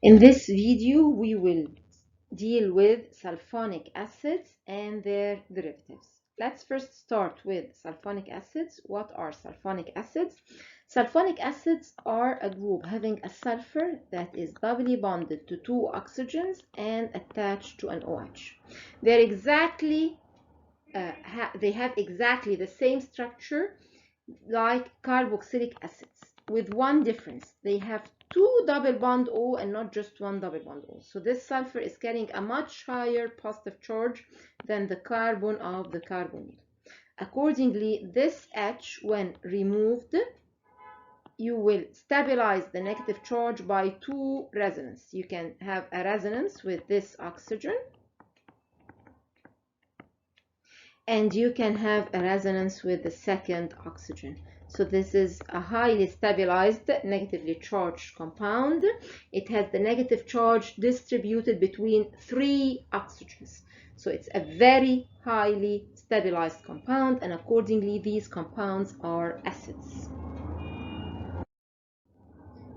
In this video, we will deal with sulfonic acids and their derivatives. Let's first start with sulfonic acids. What are sulfonic acids? Sulfonic acids are a group having a sulfur that is doubly bonded to two oxygens and attached to an OH. They have exactly the same structure like carboxylic acids, with one difference. They have two double bond O and not just one double bond O. So this sulfur is carrying a much higher positive charge than the carbon of the carbonyl. Accordingly, this H, when removed, you will stabilize the negative charge by two resonance. You can have a resonance with this oxygen, and you can have a resonance with the second oxygen. So this is a highly stabilized negatively charged compound. It has the negative charge distributed between three oxygens. So it's a very highly stabilized compound, and accordingly these compounds are acids.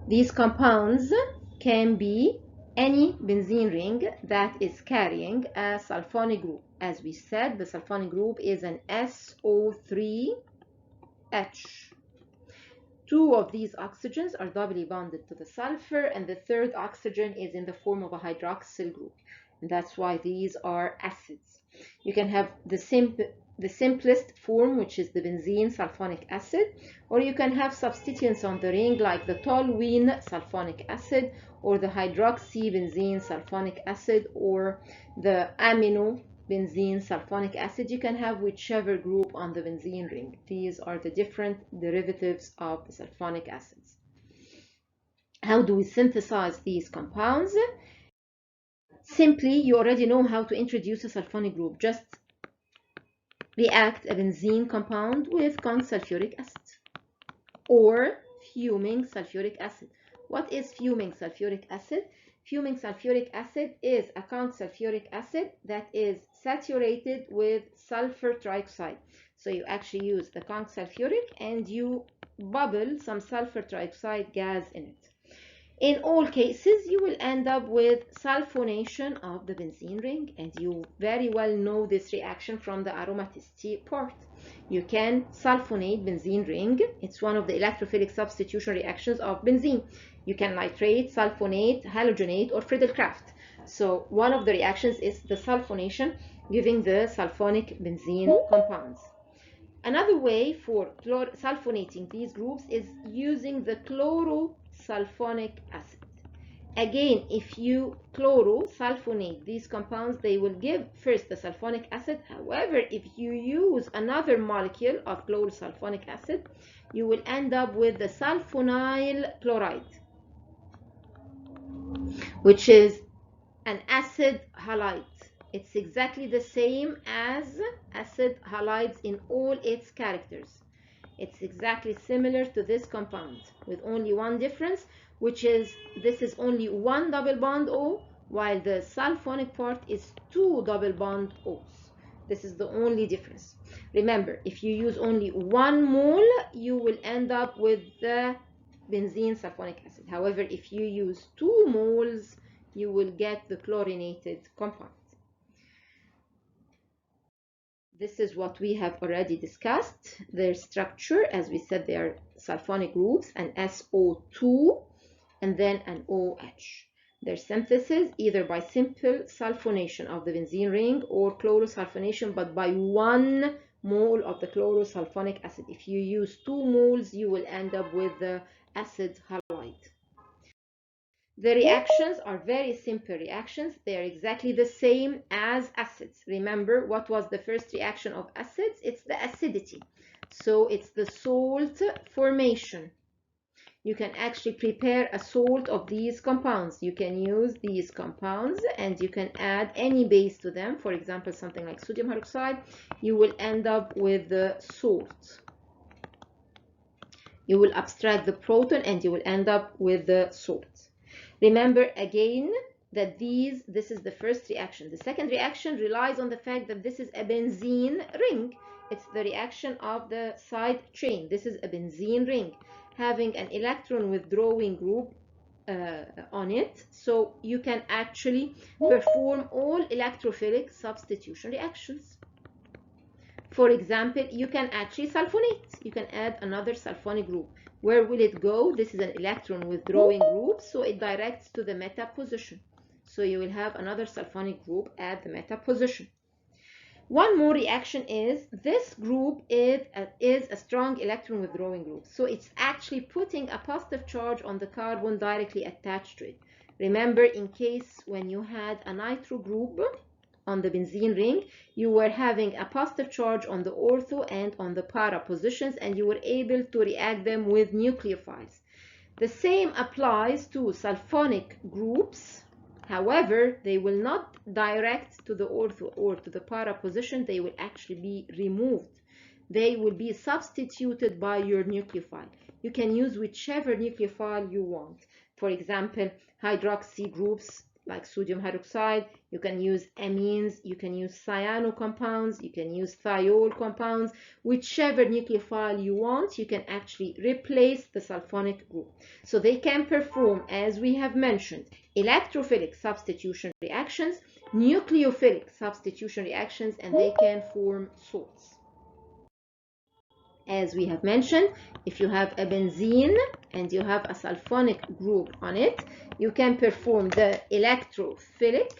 These compounds can be any benzene ring that is carrying a sulfonic group. As we said, the sulfonic group is an SO3H. Two of these oxygens are doubly bonded to the sulfur, and the third oxygen is in the form of a hydroxyl group. And that's why these are acids. You can have the simplest form, which is the benzene sulfonic acid, or you can have substituents on the ring like the toluene sulfonic acid, or the hydroxybenzene sulfonic acid, or the amino benzene sulfonic acid. You can have whichever group on the benzene ring. These are the different derivatives of the sulfonic acids. How do we synthesize these compounds? Simply, you already know how to introduce a sulfonic group. Just react a benzene compound with consulfuric acid or fuming sulfuric acid. What is fuming sulfuric acid? Fuming sulfuric acid is a consulfuric acid that is saturated with sulfur trioxide. So you actually use the consulfuric and you bubble some sulfur trioxide gas in it. In all cases, you will end up with sulfonation of the benzene ring, and you very well know this reaction from the aromaticity part. You can sulfonate benzene ring. It's one of the electrophilic substitution reactions of benzene. You can nitrate, sulfonate, halogenate, or Friedel-Crafts. So one of the reactions is the sulfonation, giving the sulfonic benzene compounds. Another way for sulfonating these groups is using the chlorosulfonic acid. Again, if you chlorosulfonate these compounds, they will give first the sulfonic acid. However, if you use another molecule of chlorosulfonic acid, you will end up with the sulfonyl chloride, which is an acid halide. It's exactly the same as acid halides in all its characters. It's exactly similar to this compound with only one difference, which is this is only one double bond O, while the sulfonic part is two double bond O's. This is the only difference. Remember, if you use only 1 mole, you will end up with the benzene sulfonic acid. However, if you use 2 moles, you will get the chlorinated compound. This is what we have already discussed. Their structure, as we said, they are sulfonic groups, an SO2 and then an OH. Their synthesis either by simple sulfonation of the benzene ring or chlorosulfonation, but by 1 mole of the chlorosulfonic acid. If you use 2 moles, you will end up with the acid halide. The reactions are very simple reactions. They are exactly the same as acids. Remember, what was the first reaction of acids? It's the acidity. So it's the salt formation. You can actually prepare a salt of these compounds. You can use these compounds and you can add any base to them. For example, something like sodium hydroxide. You will end up with the salt. You will abstract the proton and you will end up with the salt. Remember again that this is the first reaction. The second reaction relies on the fact that this is a benzene ring. It's the reaction of the side chain. This is a benzene ring having an electron withdrawing group on it, so you can actually perform all electrophilic substitution reactions. For example, you can actually sulfonate. You can add another sulfonic group. Where will it go? This is an electron withdrawing group, so it directs to the meta position. So you will have another sulfonic group at the meta position. One more reaction is this group is a strong electron withdrawing group. So it's actually putting a positive charge on the carbon directly attached to it. Remember, in case when you had a nitro group on the benzene ring, you were having a positive charge on the ortho and on the para positions, and you were able to react them with nucleophiles. The same applies to sulfonic groups. However, they will not direct to the ortho or to the para position. They will actually be removed. They will be substituted by your nucleophile. You can use whichever nucleophile you want. For example, hydroxy groups like sodium hydroxide. You can use amines. You can use cyano compounds. You can use thiol compounds. Whichever nucleophile you want, you can actually replace the sulfonic group. So they can perform, as we have mentioned, electrophilic substitution reactions, nucleophilic substitution reactions, and they can form salts. As we have mentioned, if you have a benzene and you have a sulfonic group on it, you can perform the electrophilic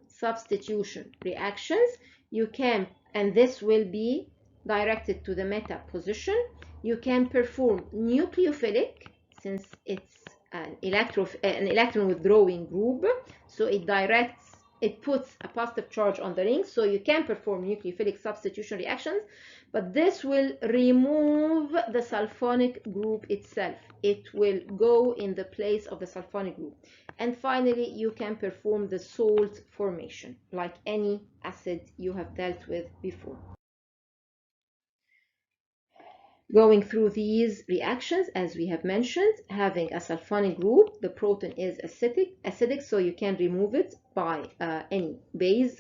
substitution reactions. You can, and this will be directed to the meta position. You can perform nucleophilic, since it's an electron withdrawing group, so it puts a positive charge on the ring, so you can perform nucleophilic substitution reactions, but this will remove the sulfonic group itself. It will go in the place of the sulfonic group. And finally, you can perform the salt formation, like any acid you have dealt with before. Going through these reactions, as we have mentioned, having a sulfonic group, the proton is acidic, so you can remove it by any base,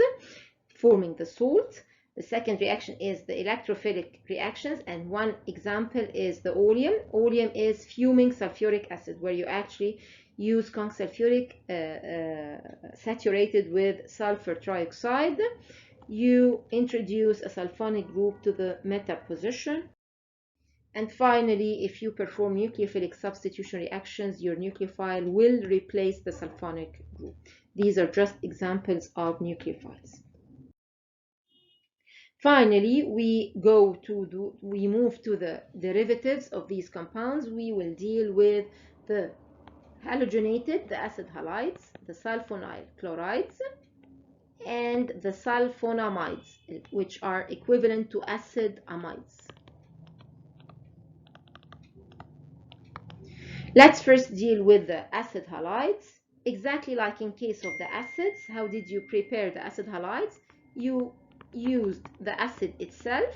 forming the salt. The second reaction is the electrophilic reactions, and one example is the oleum. Oleum is fuming sulfuric acid, where you actually use conch sulfuric saturated with sulfur trioxide. You introduce a sulfonic group to the meta position. And finally, if you perform nucleophilic substitution reactions, your nucleophile will replace the sulfonic group. These are just examples of nucleophiles. Finally, we move to the derivatives of these compounds. We will deal with the halogenated, the acid halides, the sulfonyl chlorides, and the sulfonamides, which are equivalent to acid amides. Let's first deal with the acid halides. Exactly like in case of the acids, how did you prepare the acid halides? You used the acid itself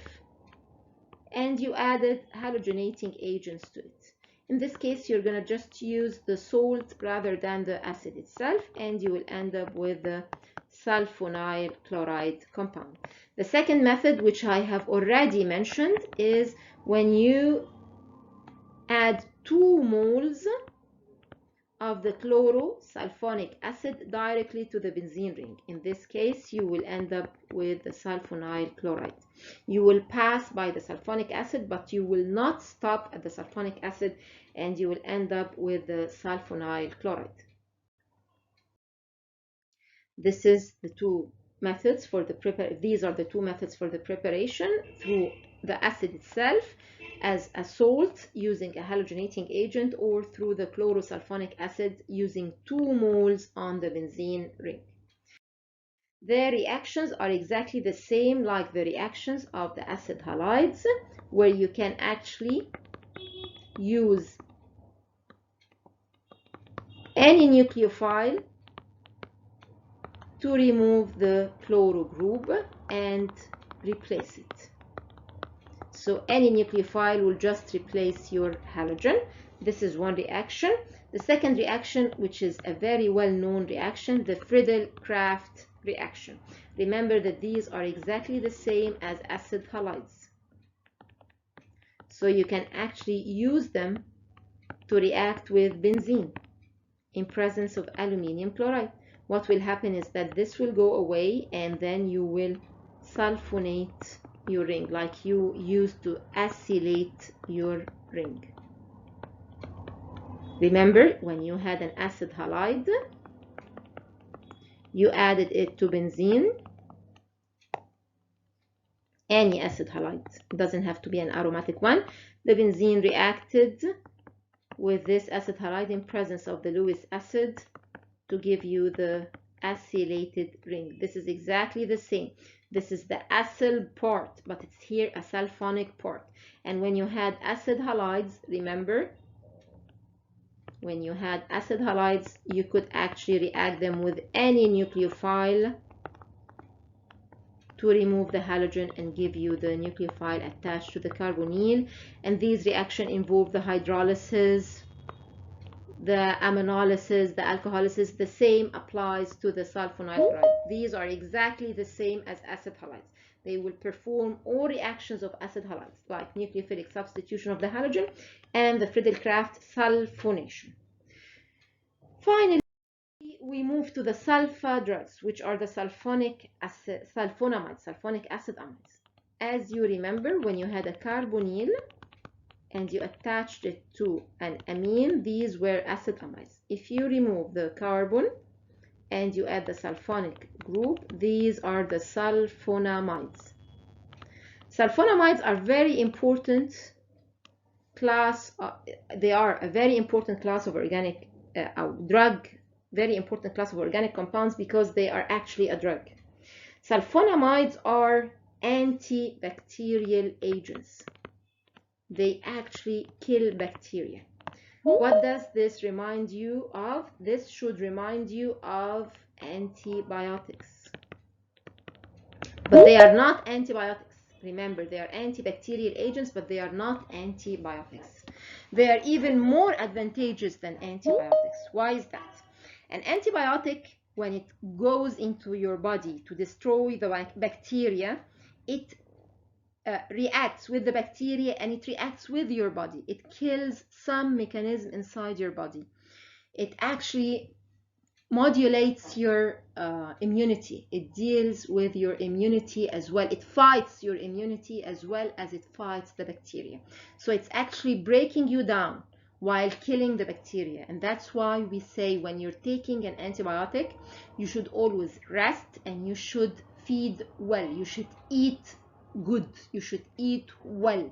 and you added halogenating agents to it. In this case, you're going to just use the salt rather than the acid itself, and you will end up with the sulfonyl chloride compound. The second method, which I have already mentioned, is when you add 2 moles of the chlorosulfonic acid directly to the benzene ring. In this case, you will end up with the sulfonyl chloride. You will pass by the sulfonic acid, but you will not stop at the sulfonic acid, and you will end up with the sulfonyl chloride. This is the two methods for the These are the two methods for the preparation: through the acid itself as a salt using a halogenating agent, or through the chlorosulfonic acid using 2 moles on the benzene ring. The reactions are exactly the same like the reactions of the acid halides, where you can actually use any nucleophile to remove the chloro group and replace it. So any nucleophile will just replace your halogen. This is one reaction. The second reaction, which is a very well-known reaction, the Friedel-Crafts reaction. Remember that these are exactly the same as acid halides. So you can actually use them to react with benzene in presence of aluminium chloride. What will happen is that this will go away, and then you will sulfonate your ring like you used to acylate your ring. Remember, when you had an acid halide, you added it to benzene, any acid halide, it doesn't have to be an aromatic one. The benzene reacted with this acid halide in presence of the Lewis acid to give you the acylated ring. This is exactly the same. This is the acyl part, but it's here a sulfonic part. And when you had acid halides, remember, when you had acid halides, you could actually react them with any nucleophile to remove the halogen and give you the nucleophile attached to the carbonyl. And these reactions involve the hydrolysis, the ammonolysis, the alcoholysis. The same applies to the sulfonyl chloride. These are exactly the same as acid halides. They will perform all reactions of acid halides, like nucleophilic substitution of the halogen and the Friedel-Crafts sulfonation. Finally, we move to the sulfa drugs, which are the sulfonic acid amides. As you remember, when you had a carbonyl and you attached it to an amine, these were acid amides. If you remove the carbon and you add the sulfonic group, these are the sulfonamides. Sulfonamides are very important class. They are a very important class of organic drug, very important class of organic compounds because they are actually a drug. Sulfonamides are antibacterial agents. They actually kill bacteria. What does this remind you of? This should remind you of antibiotics. But they are not antibiotics. Remember, they are antibacterial agents, but they are not antibiotics. They are even more advantageous than antibiotics. Why is that? An antibiotic, when it goes into your body to destroy the bacteria, it reacts with the bacteria and it reacts with your body. It kills some mechanism inside your body. It actually modulates your immunity. It deals with your immunity as well. It fights your immunity as well as it fights the bacteria. So it's actually breaking you down while killing the bacteria. And that's why we say when you're taking an antibiotic, you should always rest and you should feed well. You should eat good. You should eat well.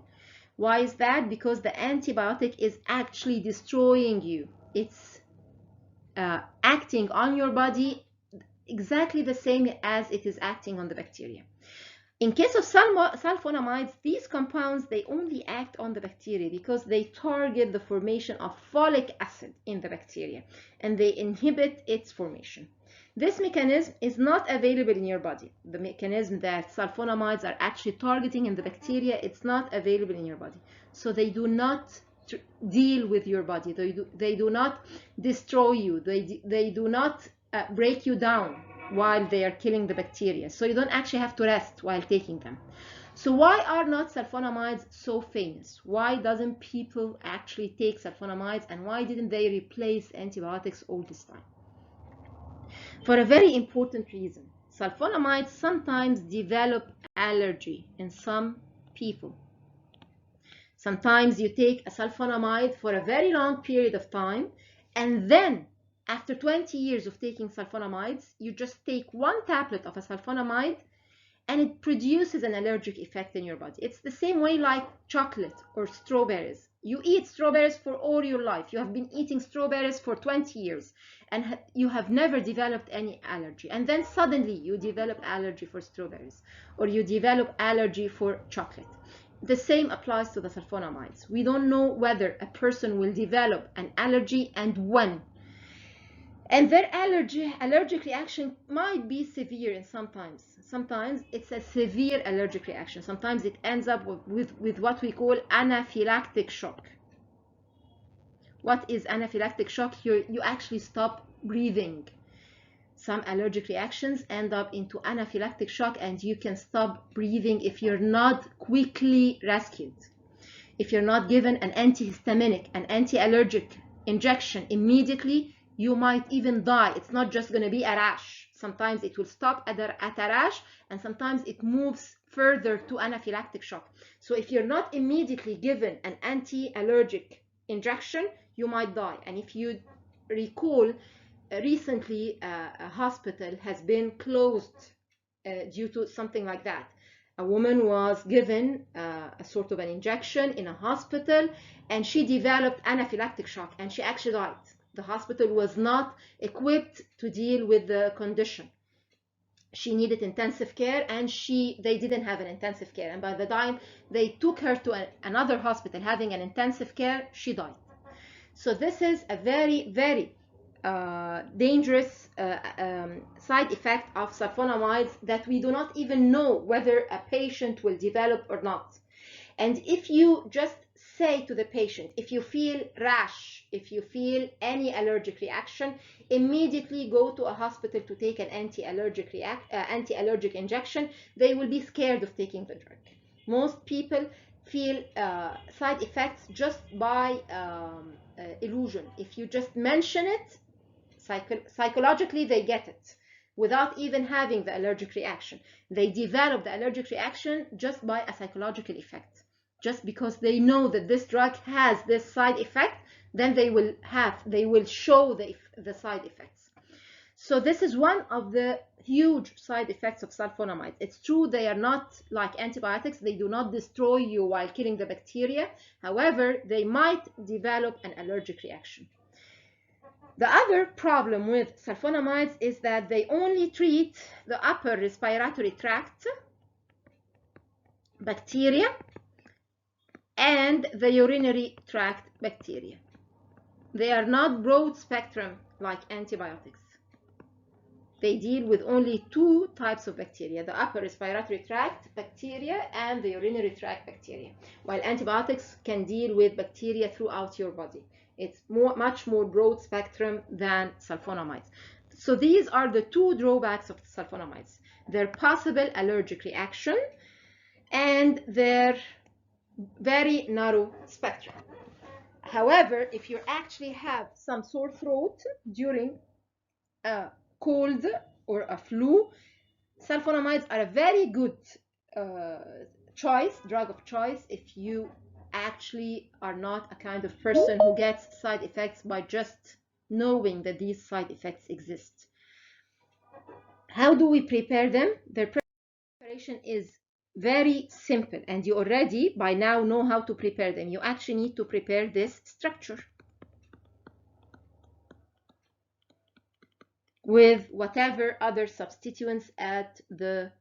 Why is that? Because the antibiotic is actually destroying you. It's acting on your body exactly the same as it is acting on the bacteria. In case of sulfonamides, these compounds, they only act on the bacteria because they target the formation of folic acid in the bacteria and they inhibit its formation. This mechanism is not available in your body. The mechanism that sulfonamides are actually targeting in the bacteria, it's not available in your body. So they do not deal with your body. They do not destroy you. They do not break you down while they are killing the bacteria. So you don't actually have to rest while taking them. So why are not sulfonamides so famous? Why doesn't people actually take sulfonamides, and why didn't they replace antibiotics all this time? For a very important reason. Sulfonamides sometimes develop allergy in some people. Sometimes you take a sulfonamide for a very long period of time, and then after 20 years of taking sulfonamides, you just take one tablet of a sulfonamide and it produces an allergic effect in your body. It's the same way like chocolate or strawberries. You eat strawberries for all your life. You have been eating strawberries for 20 years and you have never developed any allergy. And then suddenly you develop allergy for strawberries or you develop allergy for chocolate. The same applies to the sulfonamides. We don't know whether a person will develop an allergy and when. And their allergic reaction might be severe in sometimes. Sometimes it's a severe allergic reaction. Sometimes it ends up with what we call anaphylactic shock. What is anaphylactic shock? You actually stop breathing. Some allergic reactions end up into anaphylactic shock and you can stop breathing if you're not quickly rescued. if you're not given an antihistaminic, an anti-allergic injection immediately, you might even die. It's not just going to be a rash. Sometimes it will stop at a rash, and sometimes it moves further to anaphylactic shock. So if you're not immediately given an anti-allergic injection, you might die. And if you recall, recently a hospital has been closed due to something like that. A woman was given a sort of an injection in a hospital, and she developed anaphylactic shock, and she actually died. The hospital was not equipped to deal with the condition. She needed intensive care, and they didn't have an intensive care. And by the time they took her to another hospital having an intensive care, she died. So this is a very, very dangerous side effect of sulfonamides that we do not even know whether a patient will develop or not. And if you just say to the patient, if you feel rash, if you feel any allergic reaction, immediately go to a hospital to take an anti-allergic injection, they will be scared of taking the drug. Most people feel side effects just by illusion. If you just mention it, psychologically they get it without even having the allergic reaction. They develop the allergic reaction just by a psychological effect. Just because they know that this drug has this side effect, then they will show the side effects. So this is one of the huge side effects of sulfonamides. It's true they are not like antibiotics. They do not destroy you while killing the bacteria. However, they might develop an allergic reaction. The other problem with sulfonamides is that they only treat the upper respiratory tract bacteria and the urinary tract bacteria. They are not broad spectrum like antibiotics. They deal with only two types of bacteria, the upper respiratory tract bacteria and the urinary tract bacteria, while antibiotics can deal with bacteria throughout your body. It's much more broad spectrum than sulfonamides. So these are the two drawbacks of sulfonamides: their possible allergic reaction and their very narrow spectrum. However, if you actually have some sore throat during a cold or a flu, sulfonamides are a very good drug of choice, if you actually are not a kind of person who gets side effects by just knowing that these side effects exist. How do we prepare them? Their preparation is very simple, and you already by now know how to prepare them. You actually need to prepare this structure with whatever other substituents at the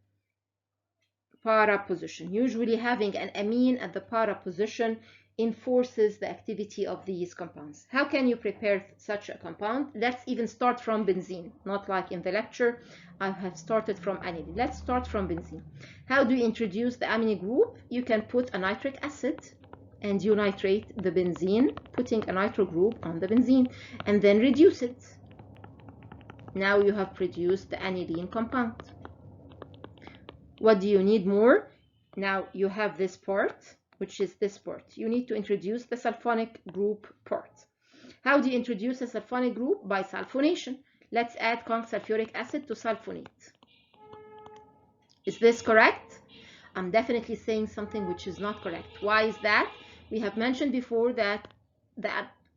para position. Usually having an amine at the para position enforces the activity of these compounds. How can you prepare such a compound? Let's even start from benzene, not like in the lecture. I have started from aniline. Let's start from benzene. How do you introduce the amine group? You can put a nitric acid and you nitrate the benzene, putting a nitro group on the benzene, and then reduce it. Now you have produced the aniline compound. What do you need more? Now you have this part, which is this part. You need to introduce the sulfonic group part. How do you introduce a sulfonic group? By sulfonation. Let's add conc sulfuric acid to sulfonate. Is this correct? I'm definitely saying something which is not correct. Why is that? We have mentioned before that the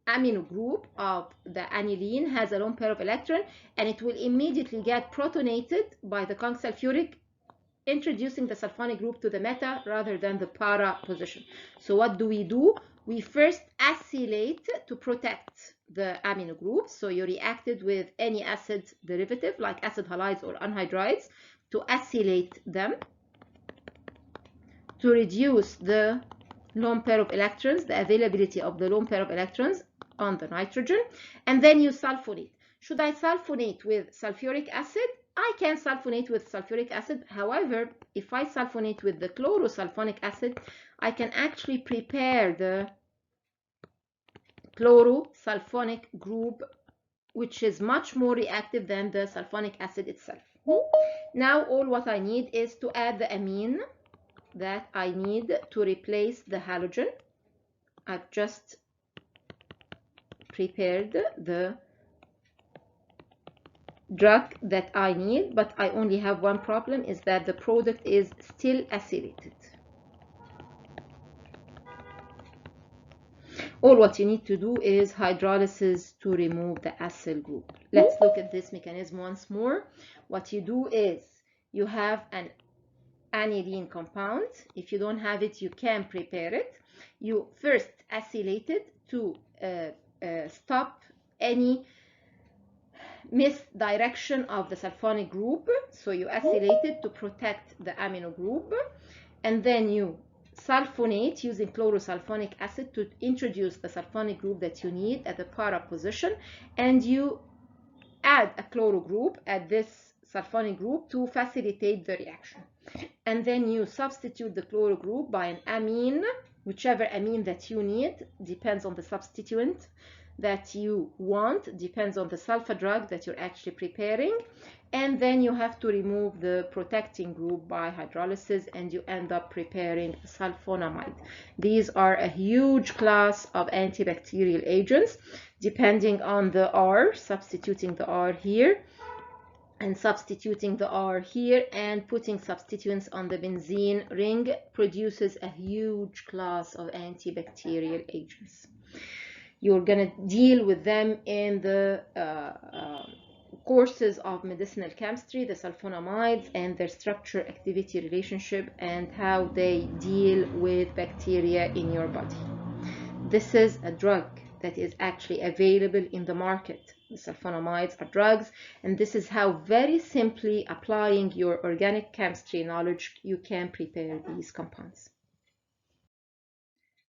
amino group of the aniline has a lone pair of electron, and it will immediately get protonated by the conc sulfuric, introducing the sulfonic group to the meta rather than the para position. So what do? We first acylate to protect the amino groups. So you reacted with any acid derivative like acid halides or anhydrides to acylate them to reduce the lone pair of electrons, the availability of the lone pair of electrons on the nitrogen, and then you sulfonate. Should I sulfonate with sulfuric acid? I can sulfonate with sulfuric acid. However, if I sulfonate with the chlorosulfonic acid, I can actually prepare the chlorosulfonic group, which is much more reactive than the sulfonic acid itself. Now all what I need is to add the amine that I need to replace the halogen. I've just prepared the drug that I need, but I only have one problem, is that the product is still acylated. All what you need to do is hydrolysis to remove the acyl group. Let's look at this mechanism once more. What you do is you have an aniline compound. If you don't have it, you can prepare it. You first acylate it to stop any misdirection of the sulfonic group. So you acylate it to protect the amino group, and then you sulfonate using chlorosulfonic acid to introduce the sulfonic group that you need at the para position, and you add a chloro group at this sulfonic group to facilitate the reaction. And then you substitute the chloro group by an amine, whichever amine that you need, depends on the substituent that you want, depends on the sulfa drug that you're actually preparing. And then you have to remove the protecting group by hydrolysis, and you end up preparing sulfonamide. These are a huge class of antibacterial agents. Depending on the R, substituting the R here and substituting the R here and putting substituents on the benzene ring produces a huge class of antibacterial agents. You're going to deal with them in the courses of medicinal chemistry, the sulfonamides and their structure-activity relationship and how they deal with bacteria in your body. This is a drug that is actually available in the market. The sulfonamides are drugs, and this is how very simply applying your organic chemistry knowledge you can prepare these compounds.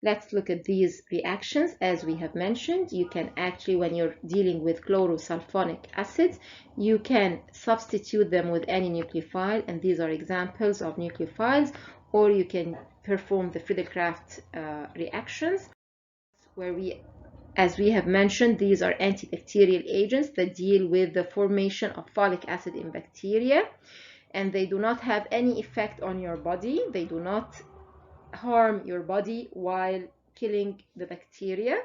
Let's look at these reactions. As we have mentioned, you can actually, when you're dealing with chlorosulfonic acids, you can substitute them with any nucleophile, and these are examples of nucleophiles, or you can perform the Friedel-Crafts reactions, where as we have mentioned, these are antibacterial agents that deal with the formation of folic acid in bacteria, and they do not have any effect on your body. They do not harm your body while killing the bacteria.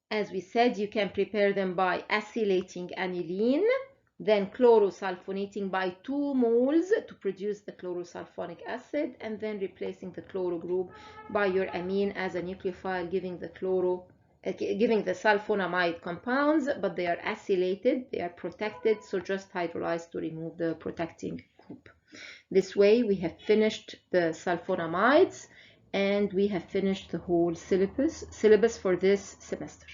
As we said, you can prepare them by acylating aniline, then chlorosulfonating by 2 moles to produce the chlorosulfonic acid, and then replacing the chloro group by your amine as a nucleophile, giving the sulfonamide compounds, but they are acylated, they are protected, so just hydrolyze to remove the protecting group. This way we have finished the sulfonamides and we have finished the whole syllabus for this semester.